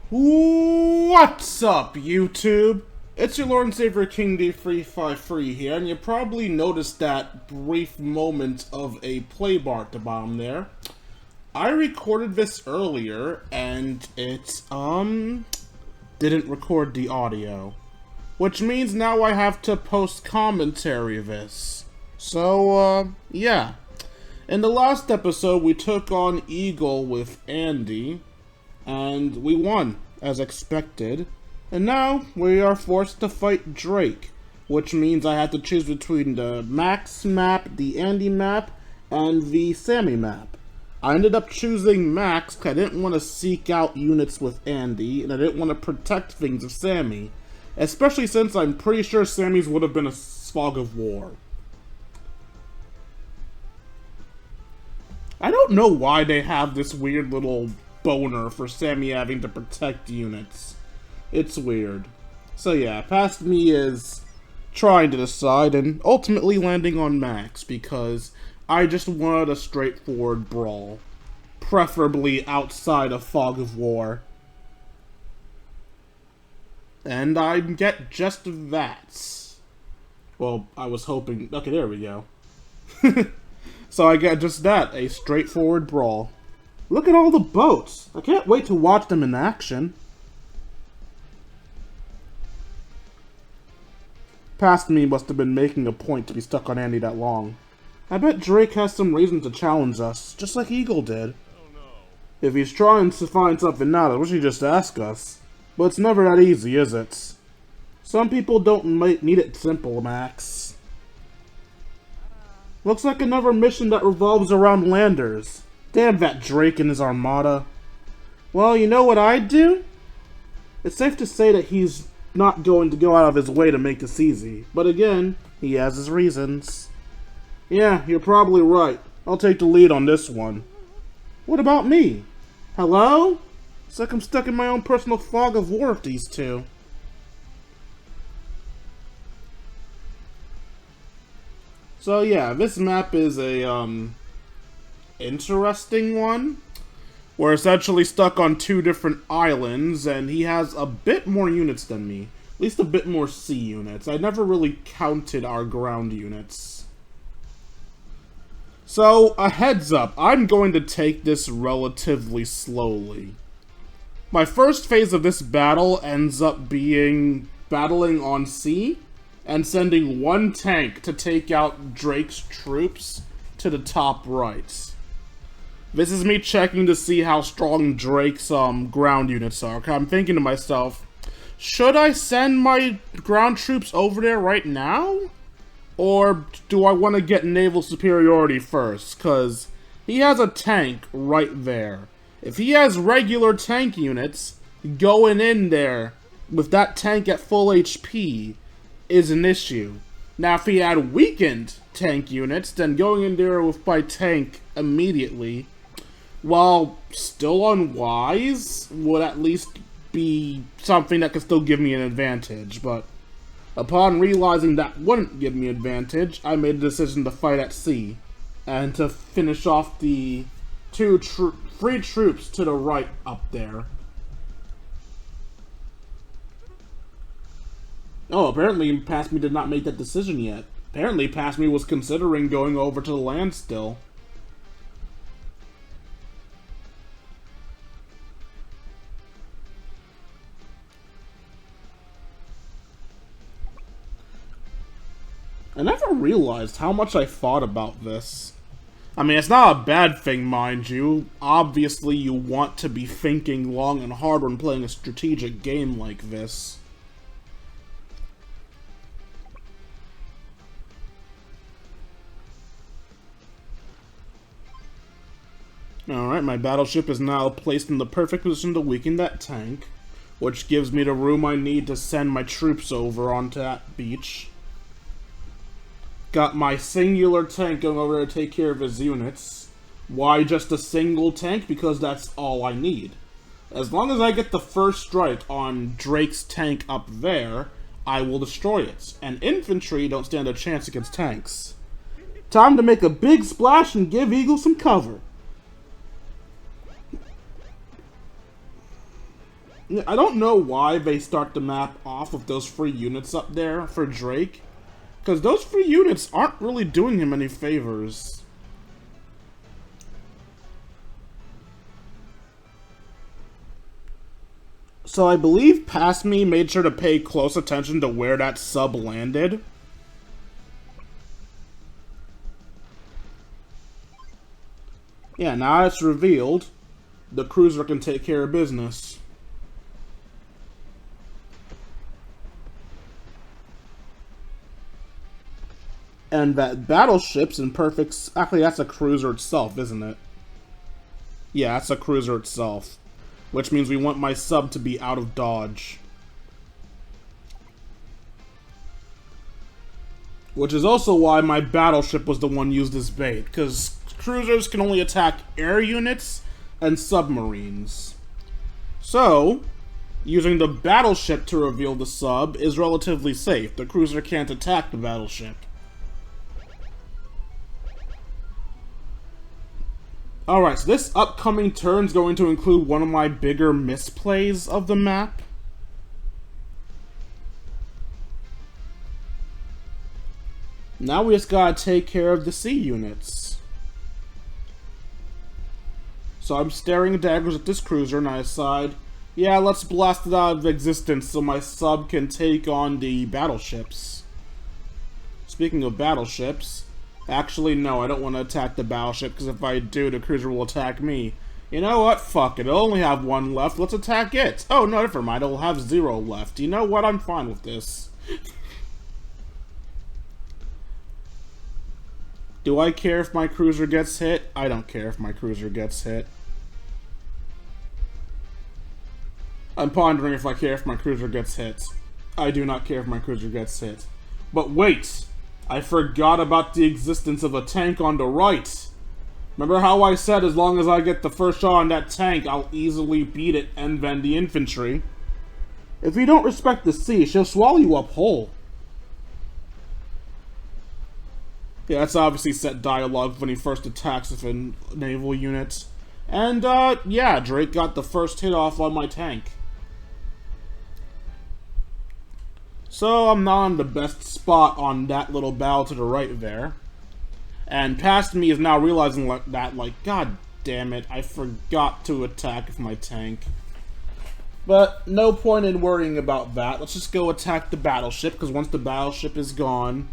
What's up, YouTube? It's your Lord and Savior King D353 here, and you probably noticed that brief moment of a play bar at the bottom there. I recorded this earlier, and it, didn't record the audio. Which means now I have to post commentary of this. So, yeah. In the last episode, we took on Eagle with Andy, and we won, as expected. And now, we are forced to fight Drake, which means I had to choose between the Max map, the Andy map, and the Sammy map. I ended up choosing Max because I didn't want to seek out units with Andy, and I didn't want to protect things with Sammy. Especially since I'm pretty sure Sammy's would have been a fog of war. I don't know why they have this weird little boner for Sammy having to protect units. It's weird. So yeah, past me is trying to decide and ultimately landing on Max because I just wanted a straightforward brawl. Preferably outside of fog of war. And I get just that. Well, I was hoping... Okay, there we go. So I get just that, a straightforward brawl. Look at all the boats. I can't wait to watch them in action. Past me must have been making a point to be stuck on Andy that long. I bet Drake has some reason to challenge us, just like Eagle did. Oh, no. If he's trying to find something out, I wish he'd just ask us. But it's never that easy, is it? Some people don't need it simple, Max. Looks like another mission that revolves around landers. Damn that Drake and his armada. Well, you know what I'd do? It's safe to say that he's not going to go out of his way to make this easy. But again, he has his reasons. Yeah, you're probably right. I'll take the lead on this one. What about me? Hello? It's like I'm stuck in my own personal fog of war with these two. So yeah, this map is a, interesting one. We're essentially stuck on two different islands, and he has a bit more units than me. At least a bit more sea units. I never really counted our ground units. So, a heads up, I'm going to take this relatively slowly. My first phase of this battle ends up being battling on sea, and sending one tank to take out Drake's troops to the top right. This is me checking to see how strong Drake's ground units are. I'm thinking to myself, should I send my ground troops over there right now? Or do I want to get naval superiority first? Because he has a tank right there. If he has regular tank units, going in there with that tank at full HP is an issue. Now, if he had weakened tank units, then going in there with my tank immediately, while still unwise, would at least be something that could still give me an advantage. But upon realizing that wouldn't give me an advantage, I made the decision to fight at sea and to finish off the two free troops to the right up there. Oh, apparently Past Me did not make that decision yet. Apparently Past Me was considering going over to the land still. I never realized how much I thought about this. I mean, it's not a bad thing, mind you. Obviously, you want to be thinking long and hard when playing a strategic game like this. Alright, my battleship is now placed in the perfect position to weaken that tank, which gives me the room I need to send my troops over onto that beach. Got my singular tank going over there to take care of his units. Why just a single tank? Because that's all I need. As long as I get the first strike on Drake's tank up there, I will destroy it. And infantry don't stand a chance against tanks. Time to make a big splash and give Eagle some cover. I don't know why they start the map off with those free units up there for Drake. Because those free units aren't really doing him any favors. So I believe Past Me made sure to pay close attention to where that sub landed. Yeah, now it's revealed. The cruiser can take care of business. And that battleship's in perfect... Actually, that's a cruiser itself, isn't it? Yeah, that's a cruiser itself. Which means we want my sub to be out of dodge. Which is also why my battleship was the one used as bait. Because cruisers can only attack air units and submarines. So, using the battleship to reveal the sub is relatively safe. The cruiser can't attack the battleship. Alright, so this upcoming turn is going to include one of my bigger misplays of the map. Now we just gotta take care of the sea units. So I'm staring daggers at this cruiser and I decide, yeah, let's blast it out of existence so my sub can take on the battleships. Speaking of battleships... Actually, no, I don't want to attack the battleship, because if I do, the cruiser will attack me. You know what? Fuck it. It'll only have one left. Let's attack it. Oh, no, never mind. It'll have 0 left. You know what? I'm fine with this. Do I care if my cruiser gets hit? I don't care if my cruiser gets hit. I'm pondering if I care if my cruiser gets hit. I do not care if my cruiser gets hit. But wait! I forgot about the existence of a tank on the right. Remember how I said as long as I get the first shot on that tank, I'll easily beat it and then the infantry? If you don't respect the sea, she'll swallow you up whole. Yeah, that's obviously set dialogue when he first attacks with a naval unit. And, yeah, Drake got the first hit off on my tank. So I'm not on the best spot on that little battle to the right there. And Past Me is now realizing that, like, god damn it, I forgot to attack with my tank. But no point in worrying about that. Let's just go attack the battleship, because once the battleship is gone,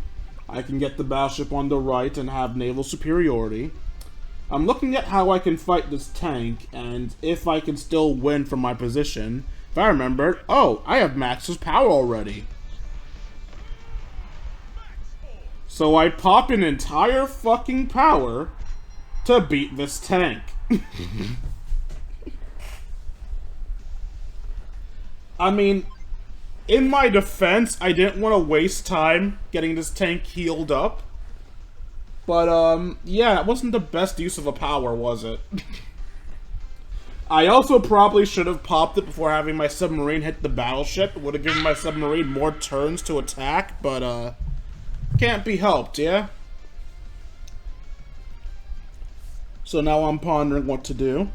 I can get the battleship on the right and have naval superiority. I'm looking at how I can fight this tank, and if I can still win from my position. If I remember, oh, I have Max's power already. So I pop an entire fucking power to beat this tank. I mean, in my defense, I didn't want to waste time getting this tank healed up. But, yeah, it wasn't the best use of a power, was it? I also probably should have popped it before having my submarine hit the battleship. It would have given my submarine more turns to attack, but, can't be helped, yeah? So now I'm pondering what to do.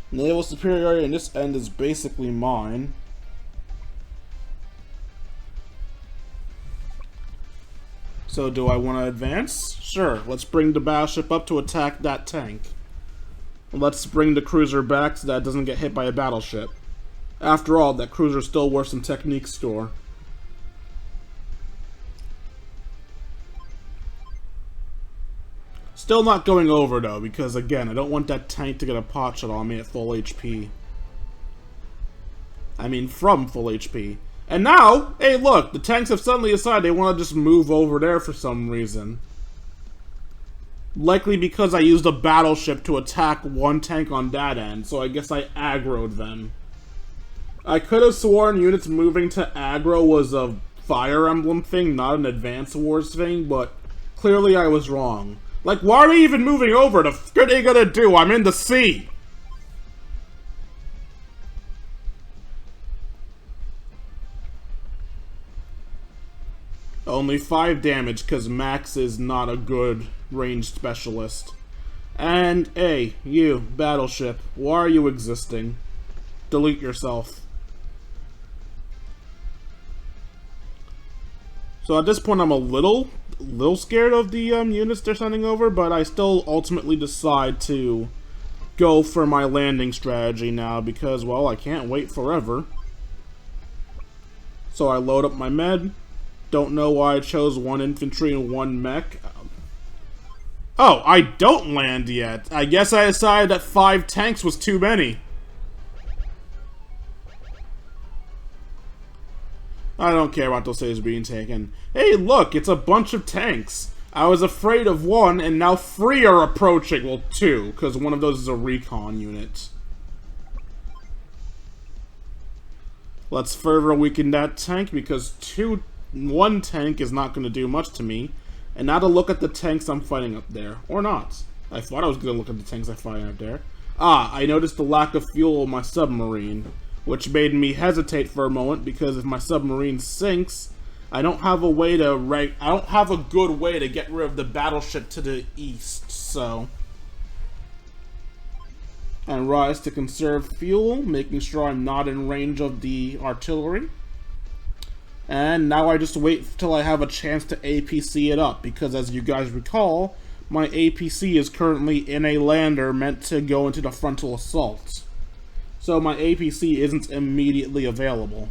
Naval superiority in this end is basically mine. So do I want to advance? Sure, let's bring the battleship up to attack that tank. Let's bring the cruiser back so that it doesn't get hit by a battleship. After all, that cruiser's still worth some technique score. Still not going over, though, because, again, I don't want that tank to get a pot shot on me at full HP. I mean, from full HP. And now, hey, look, the tanks have suddenly decided they want to just move over there for some reason. Likely because I used a battleship to attack one tank on that end, so I guess I aggroed them. I could have sworn units moving to aggro was a Fire Emblem thing, not an Advance Wars thing, but clearly I was wrong. Like, why are they even moving over? The fuck are they gonna do? I'm in the sea! Only 5 damage, because Max is not a good ranged specialist. And, hey, you, battleship, why are you existing? delete yourself. So at this point, I'm a little scared of the units they're sending over, but I still ultimately decide to go for my landing strategy now because, well, I can't wait forever. So I load up my med. Don't know why I chose 1 infantry and 1 mech. Oh, I don't land yet. I guess I decided that 5 tanks was too many. I don't care about those cities being taken. Hey, look, it's a bunch of tanks. I was afraid of 1, and now 3 are approaching. Well, 2, because one of those is a recon unit. Let's further weaken that tank, because 1 tank is not going to do much to me. And now to look at the tanks I'm fighting up there. Or not. I thought I was going to look at the tanks I'm fighting up there. Ah, I noticed the lack of fuel on my submarine, which made me hesitate for a moment, because if my submarine sinks, I don't have a way to I don't have a good way to get rid of the battleship to the east, so. And rise to conserve fuel, making sure I'm not in range of the artillery. And now I just wait till I have a chance to APC it up, because as you guys recall, my APC is currently in a lander meant to go into the frontal assault. So my APC isn't immediately available.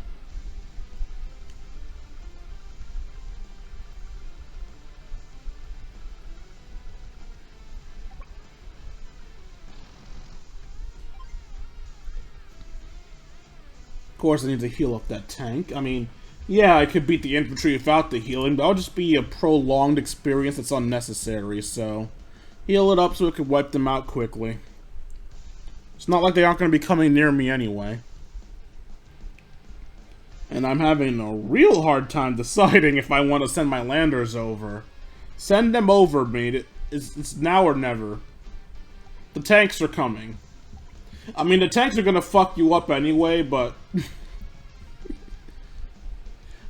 Of course I need to heal up that tank. I mean, yeah, I could beat the infantry without the healing, but that'll just be a prolonged experience that's unnecessary, so heal it up so it could wipe them out quickly. It's not like they aren't going to be coming near me anyway. And I'm having a real hard time deciding if I want to send my landers over. Send them over, mate. It's now or never. The tanks are coming. I mean, the tanks are going to fuck you up anyway, but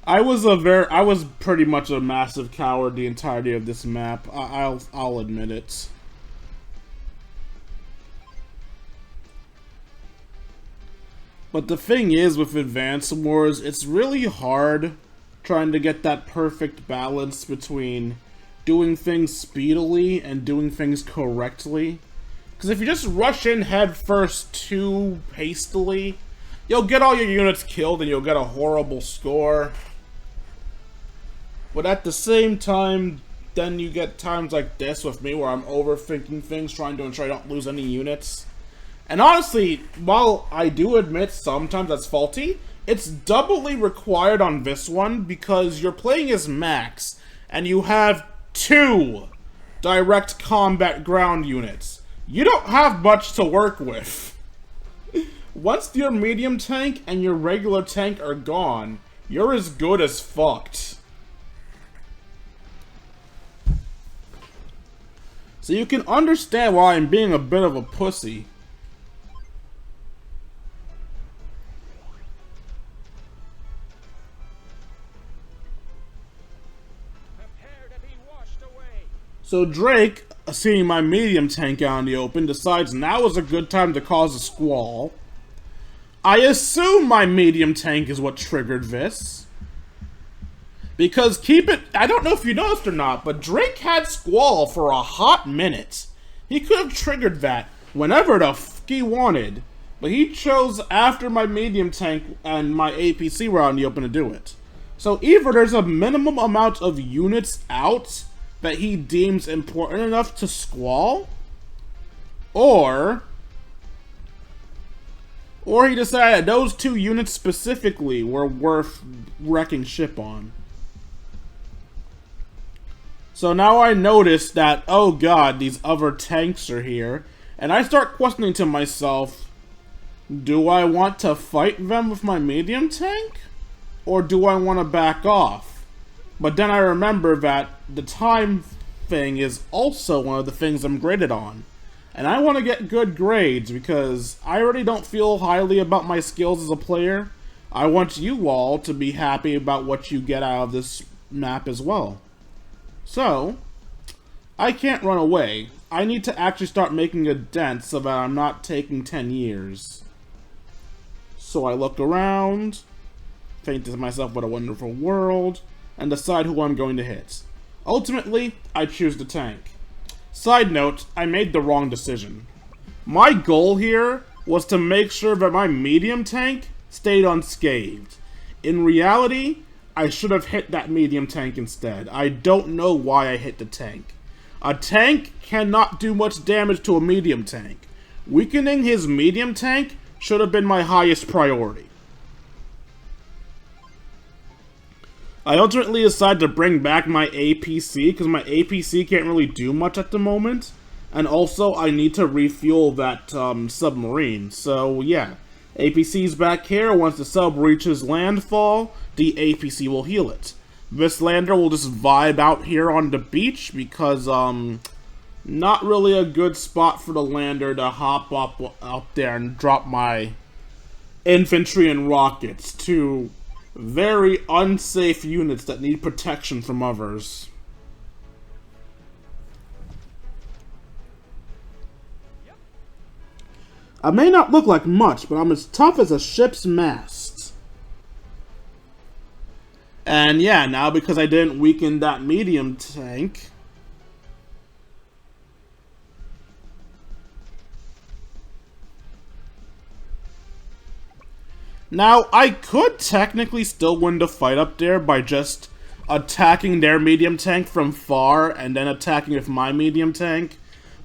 I was pretty much a massive coward the entirety of this map. I'll admit it. But the thing is, with Advance Wars, it's really hard trying to get that perfect balance between doing things speedily and doing things correctly. Because if you just rush in head first too hastily, you'll get all your units killed and you'll get a horrible score. But at the same time, then you get times like this with me where I'm overthinking things, trying to ensure I don't lose any units. And honestly, while I do admit sometimes that's faulty, it's doubly required on this one because you're playing as Max, and you have 2 direct combat ground units. You don't have much to work with. Once your medium tank and your regular tank are gone, you're as good as fucked. So you can understand why I'm being a bit of a pussy. So Drake, seeing my medium tank out in the open, decides now is a good time to cause a squall. I assume my medium tank is what triggered this. Because I don't know if you noticed or not, but Drake had squall for a hot minute. He could have triggered that whenever the f he wanted. But he chose after my medium tank and my APC were out in the open to do it. So either there's a minimum amount of units out that he deems important enough to squall, or he decided those 2 units specifically were worth wrecking ship on. So now I notice that, oh god, these other tanks are here, and I start questioning to myself, do I want to fight them with my medium tank? Or do I want to back off? But then I remember that the time thing is also one of the things I'm graded on. And I want to get good grades because I already don't feel highly about my skills as a player. I want you all to be happy about what you get out of this map as well. So, I can't run away. I need to actually start making a dent so that I'm not taking 10 years. So I look around, think to myself, what a wonderful world, and decide who I'm going to hit. Ultimately, I choose the tank. Side note, I made the wrong decision. My goal here was to make sure that my medium tank stayed unscathed. In reality, I should have hit that medium tank instead. I don't know why I hit the tank. A tank cannot do much damage to a medium tank. Weakening his medium tank should have been my highest priority. I ultimately decided to bring back my APC because my APC can't really do much at the moment. And also, I need to refuel that submarine. So, yeah. APC's back here. Once the sub reaches landfall, the APC will heal it. This lander will just vibe out here on the beach because, not really a good spot for the lander to hop up there and drop my infantry and rockets to very unsafe units that need protection from others. I may not look like much, but I'm as tough as a ship's mast. And yeah, now because I didn't weaken that medium tank, now I could technically still win the fight up there by just attacking their medium tank from far and then attacking with my medium tank.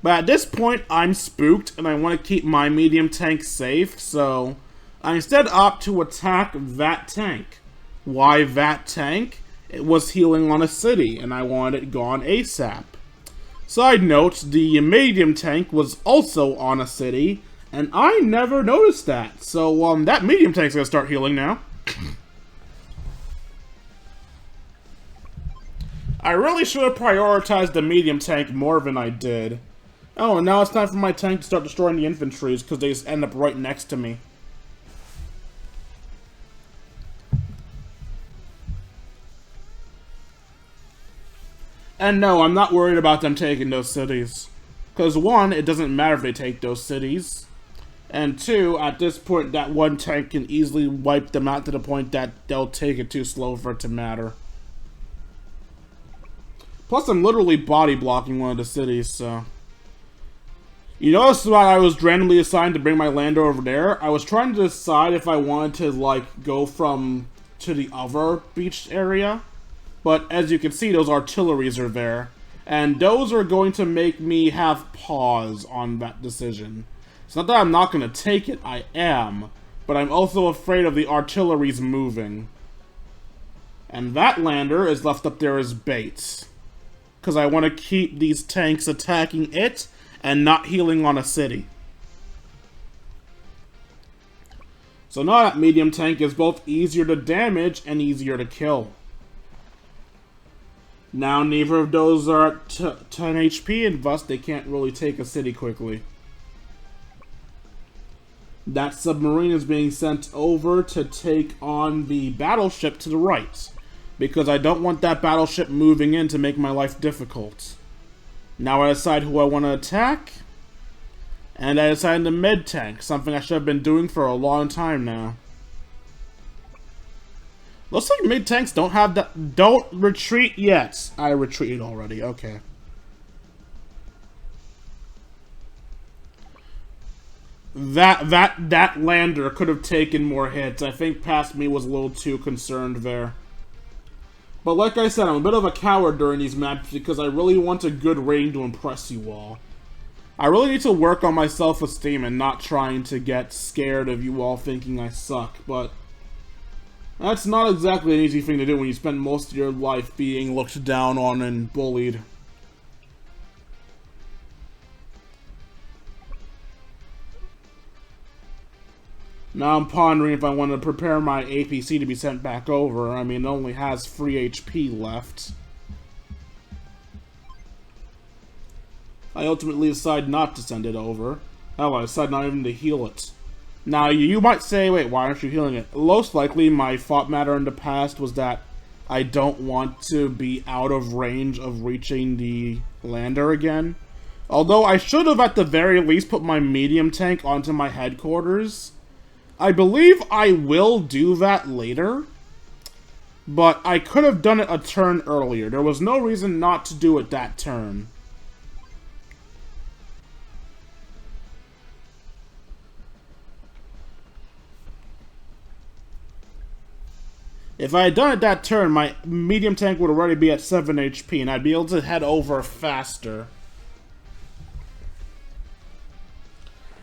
But at this point, I'm spooked, and I want to keep my medium tank safe, so I instead opt to attack that tank. Why that tank? It was healing on a city, and I wanted it gone ASAP. Side note, the medium tank was also on a city, and I never noticed that. So, that medium tank's gonna start healing now. I really should have prioritized the medium tank more than I did. Oh, and now it's time for my tank to start destroying the infantries, because they just end up right next to me. And no, I'm not worried about them taking those cities. Because one, it doesn't matter if they take those cities. And two, at this point, that one tank can easily wipe them out to the point that they'll take it too slow for it to matter. Plus, I'm literally body blocking one of the cities, so... You notice that I was randomly assigned to bring my lander over there? I was trying to decide if I wanted to, like, go to the other beach area. But as you can see, those artilleries are there. And those are going to make me have pause on that decision. It's not that I'm not going to take it, I am. But I'm also afraid of the artilleries moving. And that lander is left up there as bait. Because I want to keep these tanks attacking it and not healing on a city. So now that medium tank is both easier to damage and easier to kill. Now neither of those are at 10 HP and thus they can't really take a city quickly. That submarine is being sent over to take on the battleship to the right. Because I don't want that battleship moving in to make my life difficult. Now I decide who I want to attack. And I decide the mid tank, something I should have been doing for a long time now. Looks like mid tanks don't have that. Don't retreat yet. I retreated already. Okay. That lander could have taken more hits. I think past me was a little too concerned there. But like I said, I'm a bit of a coward during these maps because I really want a good rating to impress you all. I really need to work on my self-esteem and not trying to get scared of you all thinking I suck, but that's not exactly an easy thing to do when you spend most of your life being looked down on and bullied. Now I'm pondering if I want to prepare my APC to be sent back over. I mean, it only has 3 HP left. I ultimately decide not to send it over. Oh, I decide not even to heal it. Now, you might say, wait, why aren't you healing it? Most likely, my thought matter in the past was that I don't want to be out of range of reaching the lander again. Although I should have at the very least put my medium tank onto my headquarters. I believe I will do that later, but I could have done it a turn earlier. There was no reason not to do it that turn. If I had done it that turn, my medium tank would already be at 7 HP, and I'd be able to head over faster.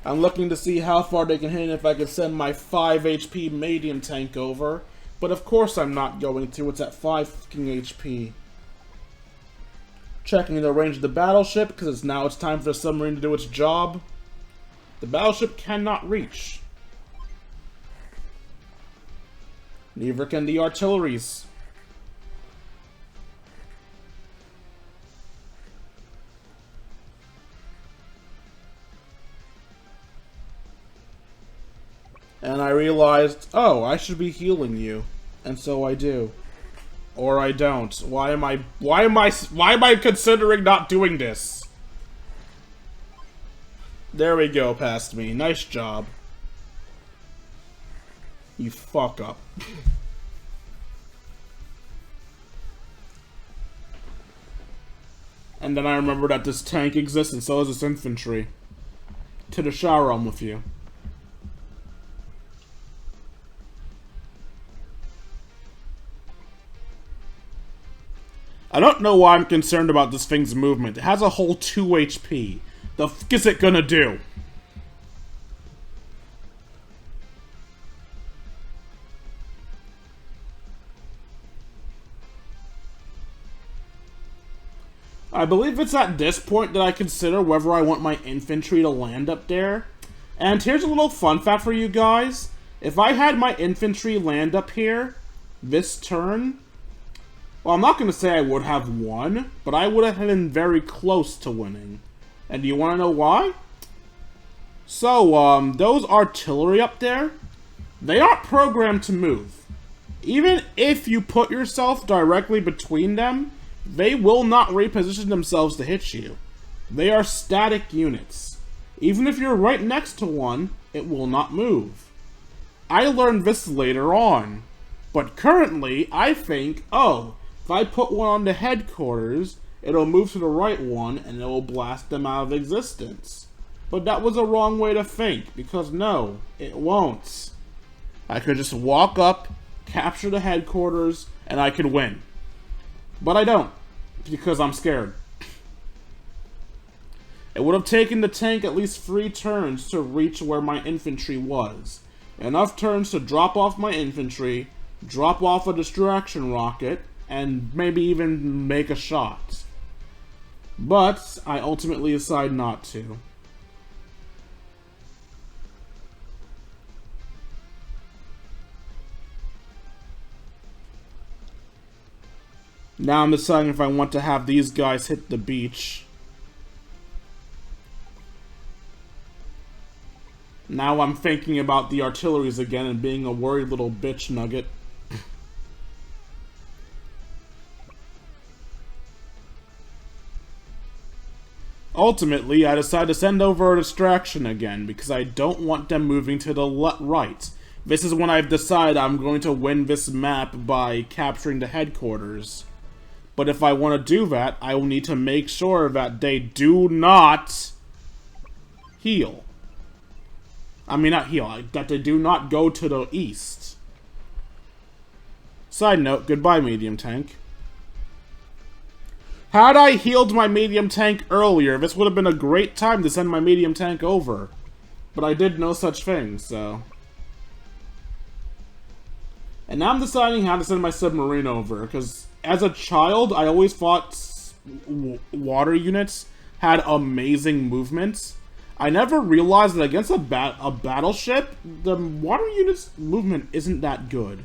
I'm looking to see how far they can hit if I can send my 5 HP medium tank over. But of course I'm not going to, it's at 5 fucking HP. Checking the range of the battleship, because now it's time for the submarine to do its job. The battleship cannot reach. Neither can the artilleries. And I realized, oh, I should be healing you. And so I do. Or I don't. Why am I considering not doing this? There we go, past me. Nice job. You fuck up. And then I remember that this tank exists and so does this infantry. To the shower realm with you. I don't know why I'm concerned about this thing's movement. It has a whole 2 HP. The f is it gonna do? I believe it's at this point that I consider whether I want my infantry to land up there. And here's a little fun fact for you guys. If I had my infantry land up here, this turn... Well, I'm not going to say I would have won, but I would have been very close to winning. And do you want to know why? So, those artillery up there, they aren't programmed to move. Even if you put yourself directly between them, they will not reposition themselves to hit you. They are static units. Even if you're right next to one, it will not move. I learned this later on. But currently, I think, oh, if I put one on the headquarters, it'll move to the right one and it will blast them out of existence. But that was a wrong way to think, because no, it won't. I could just walk up, capture the headquarters, and I could win. But I don't, because I'm scared. It would have taken the tank at least 3 turns to reach where my infantry was. Enough turns to drop off my infantry, drop off a distraction rocket, and maybe even make a shot. But I ultimately decide not to. Now I'm deciding if I want to have these guys hit the beach. Now I'm thinking about the artilleries again and being a worried little bitch nugget. Ultimately, I decide to send over a distraction again, because I don't want them moving to the right. This is when I've decided I'm going to win this map by capturing the headquarters. But if I want to do that, I will need to make sure that they do not heal. I mean, not heal, that they do not go to the east. Side note, goodbye, medium tank. Had I healed my medium tank earlier, this would have been a great time to send my medium tank over. But I did no such thing, so... And now I'm deciding how to send my submarine over, because as a child, I always thought water units had amazing movements. I never realized that against a battleship, the water unit's movement isn't that good.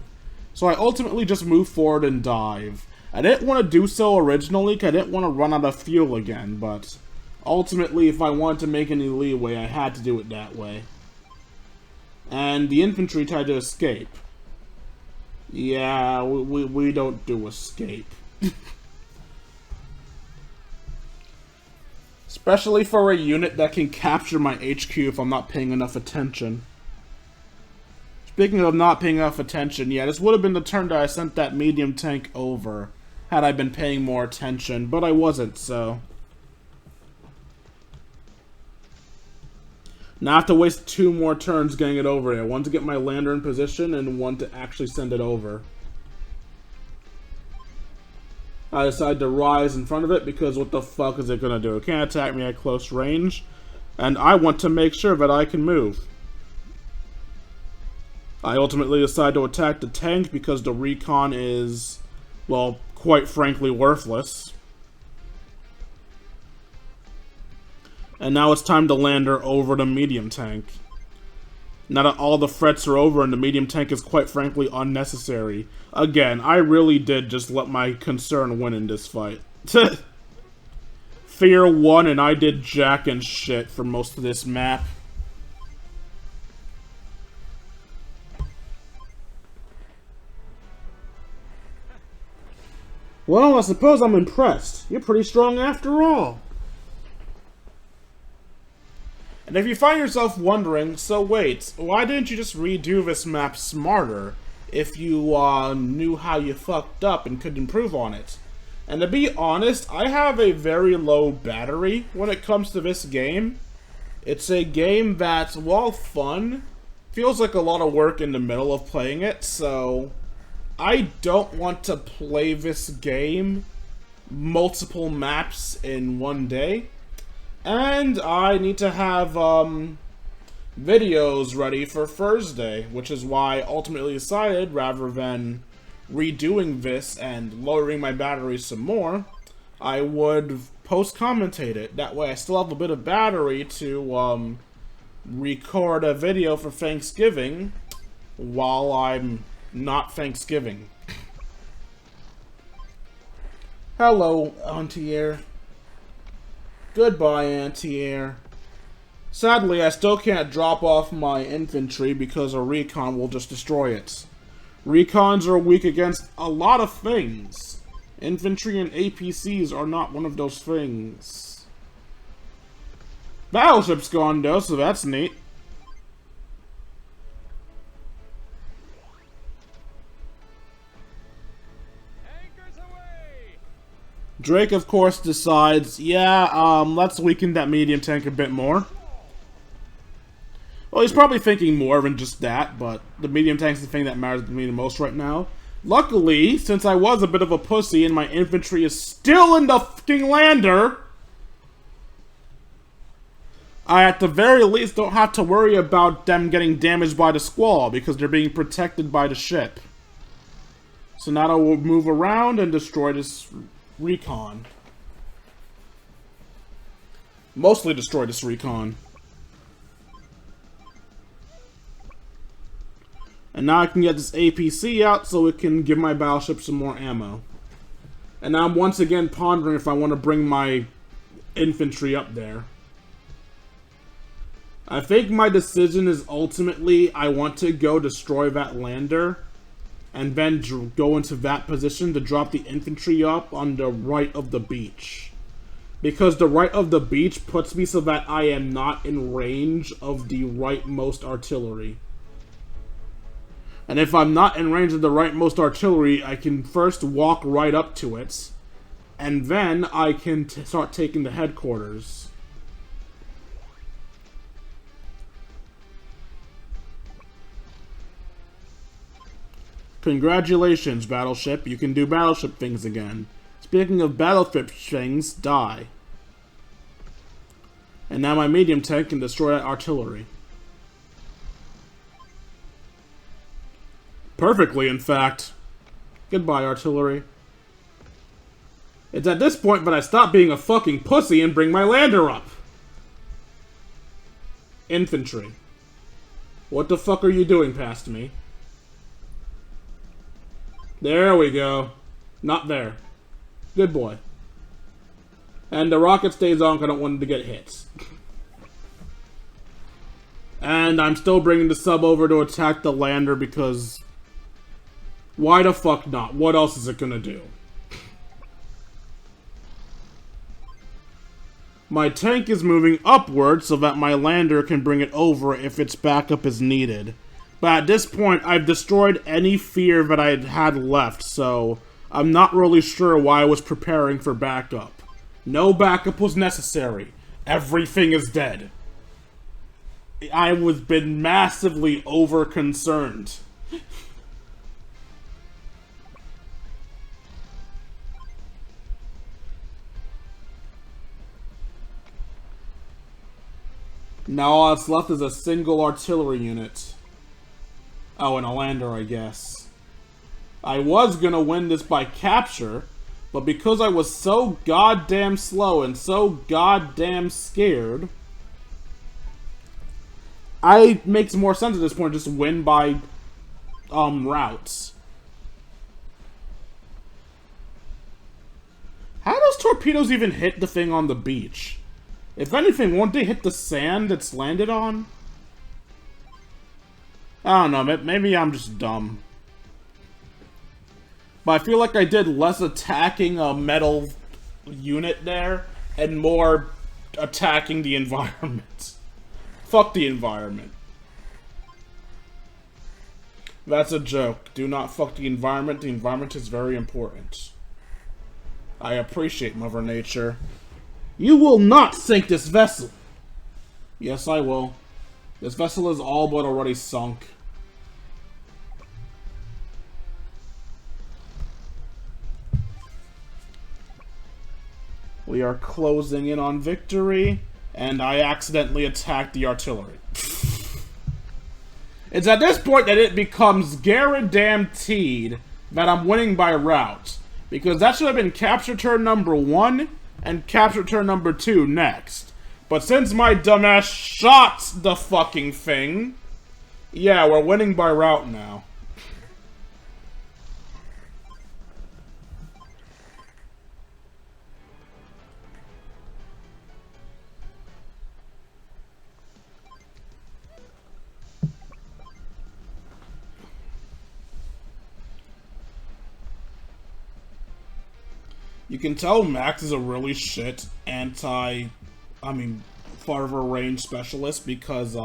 So I ultimately just move forward and dive. I didn't want to do so originally, because I didn't want to run out of fuel again, but ultimately, if I wanted to make any leeway, I had to do it that way. And the infantry tried to escape. Yeah, we don't do escape. Especially for a unit that can capture my HQ if I'm not paying enough attention. Speaking of not paying enough attention, yeah, this would have been the turn that I sent that medium tank over, had I been paying more attention, but I wasn't, so. Now I have to waste 2 more turns getting it over here. One to get my lander in position, and one to actually send it over. I decided to rise in front of it, because what the fuck is it gonna do? It can't attack me at close range, and I want to make sure that I can move. I ultimately decide to attack the tank because the recon is, well, quite frankly, worthless. And now it's time to lander over the medium tank. Now that all the threats are over and the medium tank is quite frankly unnecessary. Again, I really did just let my concern win in this fight. Fear won and I did jack and shit for most of this map. Well, I suppose I'm impressed. You're pretty strong after all. And if you find yourself wondering, so wait, why didn't you just redo this map smarter if you knew how you fucked up and could improve on it? And to be honest, I have a very low battery when it comes to this game. It's a game that, while fun, feels like a lot of work in the middle of playing it, so I don't want to play this game multiple maps in one day. And I need to have videos ready for Thursday, which is why I ultimately decided, rather than redoing this and lowering my battery some more, I would post-commentate it. That way I still have a bit of battery to record a video for Thanksgiving while I'm not Thanksgiving. Hello, Anti-Air. Goodbye, Anti-Air. Sadly, I still can't drop off my infantry because a recon will just destroy it. Recons are weak against a lot of things. Infantry and APCs are not one of those things. Battleship's gone though, so that's neat. Drake, of course, decides, yeah, let's weaken that medium tank a bit more. Well, he's probably thinking more than just that, but the medium tank's the thing that matters to me the most right now. Luckily, since I was a bit of a pussy and my infantry is still in the fucking lander, I at the very least don't have to worry about them getting damaged by the squall because they're being protected by the ship. So now I will move around and destroy this recon. Mostly destroy this recon. And now I can get this APC out so it can give my battleship some more ammo. And now I'm once again pondering if I want to bring my infantry up there. I think my decision is ultimately I want to go destroy that lander and then go into that position to drop the infantry up on the right of the beach. Because the right of the beach puts me so that I am not in range of the rightmost artillery. And if I'm not in range of the rightmost artillery, I can first walk right up to it, and then I can start taking the headquarters. Congratulations, battleship. You can do battleship things again. Speaking of battleship things, die. And now my medium tank can destroy that artillery. Perfectly, in fact. Goodbye, artillery. It's at this point that I stop being a fucking pussy and bring my lander up. Infantry. What the fuck are you doing past me? There we go. Not there. Good boy. And the rocket stays on because I don't want him to get hit. And I'm still bringing the sub over to attack the lander because... why the fuck not? What else is it gonna do? My tank is moving upward so that my lander can bring it over if its backup is needed. But at this point, I've destroyed any fear that I had left, so I'm not really sure why I was preparing for backup. No backup was necessary. Everything is dead. I was been massively over-concerned. Now all that's left is a single artillery unit. Oh, and a lander, I guess. I was gonna win this by capture, but because I was so goddamn slow and so goddamn scared, it makes more sense at this point to just win by, routes. How do those torpedoes even hit the thing on the beach? If anything, won't they hit the sand it's landed on? I don't know, maybe I'm just dumb. But I feel like I did less attacking a metal unit there, and more attacking the environment. Fuck the environment. That's a joke. Do not fuck the environment. The environment is very important. I appreciate Mother Nature. You will not sink this vessel! Yes, I will. This vessel is all but already sunk. We are closing in on victory, and I accidentally attacked the artillery. It's at this point that it becomes guaranteed that I'm winning by route, because that should have been capture turn number 1 and capture turn number 2 next. But since my dumbass shot the fucking thing, yeah, we're winning by route now. You can tell Max is a really shit farther range specialist because,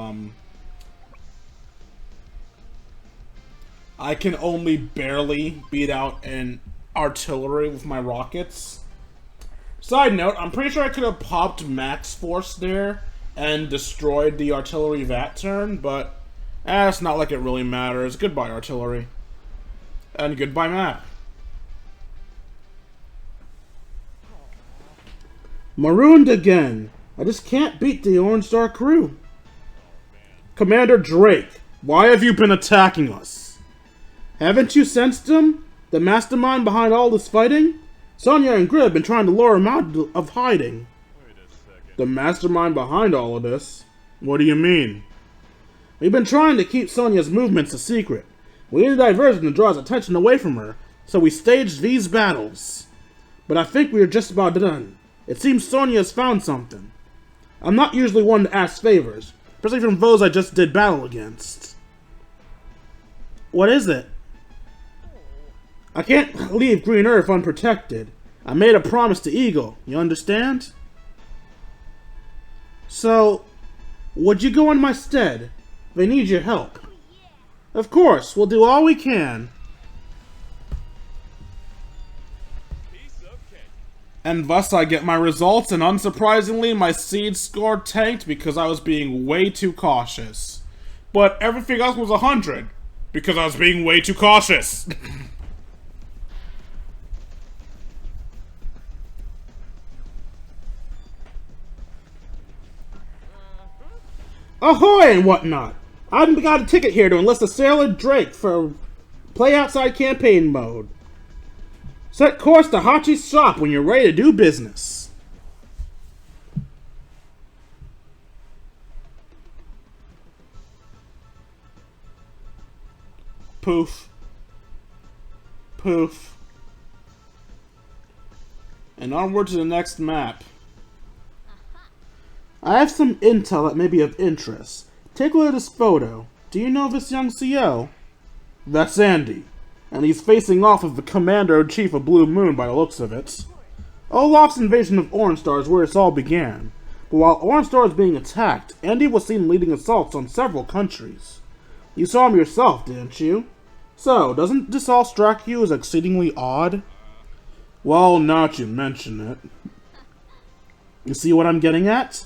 I can only barely beat out an artillery with my rockets. Side note, I'm pretty sure I could have popped Max Force there and destroyed the artillery that turn, but it's not like it really matters. Goodbye, artillery. And goodbye, map. Marooned again. I just can't beat the Orange Star crew. Commander Drake, why have you been attacking us? Haven't you sensed him? The mastermind behind all this fighting? Sonya and Grid have been trying to lure him out of hiding. The mastermind behind all of this? What do you mean? We've been trying to keep Sonya's movements a secret. We need a diversion to draw his attention away from her, so we staged these battles. But I think we are just about done. It seems Sonya has found something. I'm not usually one to ask favors, especially from those I just did battle against. What is it? I can't leave Green Earth unprotected. I made a promise to Eagle, you understand? So, would you go in my stead? They need your help. Of course, we'll do all we can. And thus I get my results, and unsurprisingly, my seed score tanked because I was being way too cautious. But everything else was 100, because I was being way too cautious. Ahoy and whatnot! I've got a ticket here to enlist a Sailor Drake for play outside campaign mode. Set course to Hachi's shop when you're ready to do business. Poof. Poof. And onward to the next map. I have some intel that may be of interest. Take a look at this photo. Do you know this young CO? That's Andy. And he's facing off with the Commander-in-Chief of Blue Moon by the looks of it. Olaf's invasion of Orange Star is where it all began. But while Orange Star was being attacked, Andy was seen leading assaults on several countries. You saw him yourself, didn't you? So, doesn't this all strike you as exceedingly odd? Well, now that you mention it. You see what I'm getting at?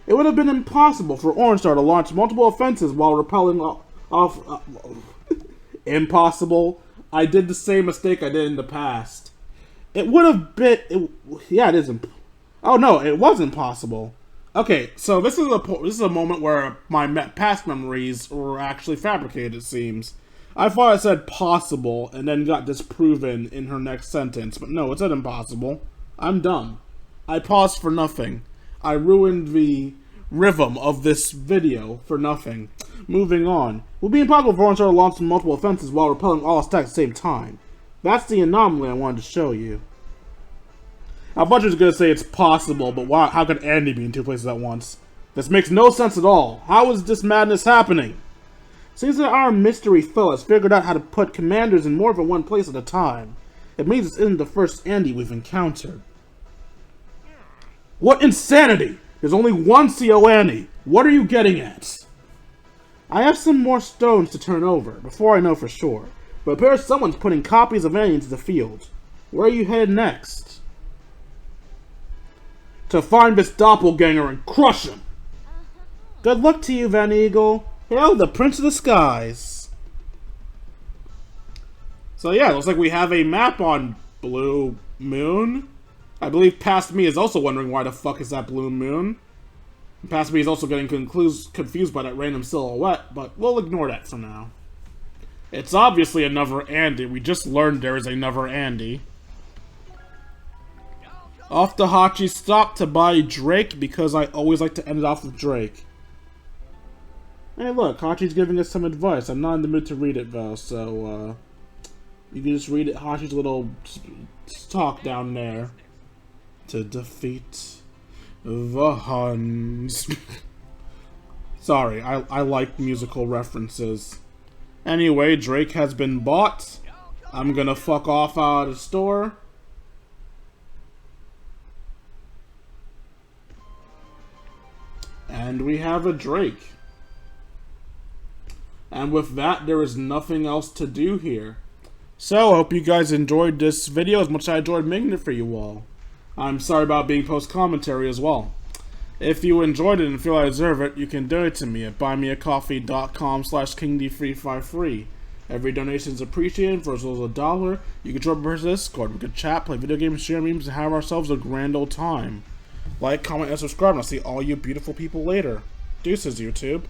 It would have been impossible for Orange Star to launch multiple offenses while repelling off... impossible? I did the same mistake I did in the past. It would have been... yeah, it is... oh, no, it was impossible. Okay, so this is a moment where my past memories were actually fabricated, it seems. I thought I said possible, and then got disproven in her next sentence. But no, it said impossible. I'm dumb. I paused for nothing. I ruined the rhythm of this video for nothing. Moving on. It would be impossible for Orange Star to launch multiple offenses while repelling all attacks at the same time. That's the anomaly I wanted to show you. A bunch was going to say it's possible, but why, how could Andy be in two places at once? This makes no sense at all. How is this madness happening? Seems that our mystery foe has figured out how to put commanders in more than one place at a time. It means this isn't the first Andy we've encountered. What insanity! There's only one CO Andy. What are you getting at? I have some more stones to turn over, before I know for sure. But it appears someone's putting copies of Andy into the field. Where are you headed next? To find this doppelganger and crush him! Good luck to you, Van Eagle. Hail the Prince of the Skies! So yeah, looks like we have a map on Blue Moon. I believe Past Me is also wondering why the fuck is that Blue Moon. Past Me is also getting confused by that random silhouette, but we'll ignore that for now. It's obviously another Andy. We just learned there is another Andy. Off to Hachi's stop to buy Drake, because I always like to end it off with Drake. Hey look, Hachi's giving us some advice. I'm not in the mood to read it though, so you can just read it. Hachi's little talk down there. To defeat the Huns. Sorry, I like musical references. Anyway, Drake has been bought. I'm gonna fuck off out of the store. And we have a Drake. And with that, there is nothing else to do here. So, I hope you guys enjoyed this video as much as I enjoyed making it for you all. I'm sorry about being post-commentary as well. If you enjoyed it and feel I deserve it, you can donate to me at buymeacoffee.com/KingD353. Every donation is appreciated. For as little as $1, you can join us Discord. We can chat, play video games, share memes, and have ourselves a grand old time. Like, comment, and subscribe, and I'll see all you beautiful people later. Deuces, YouTube.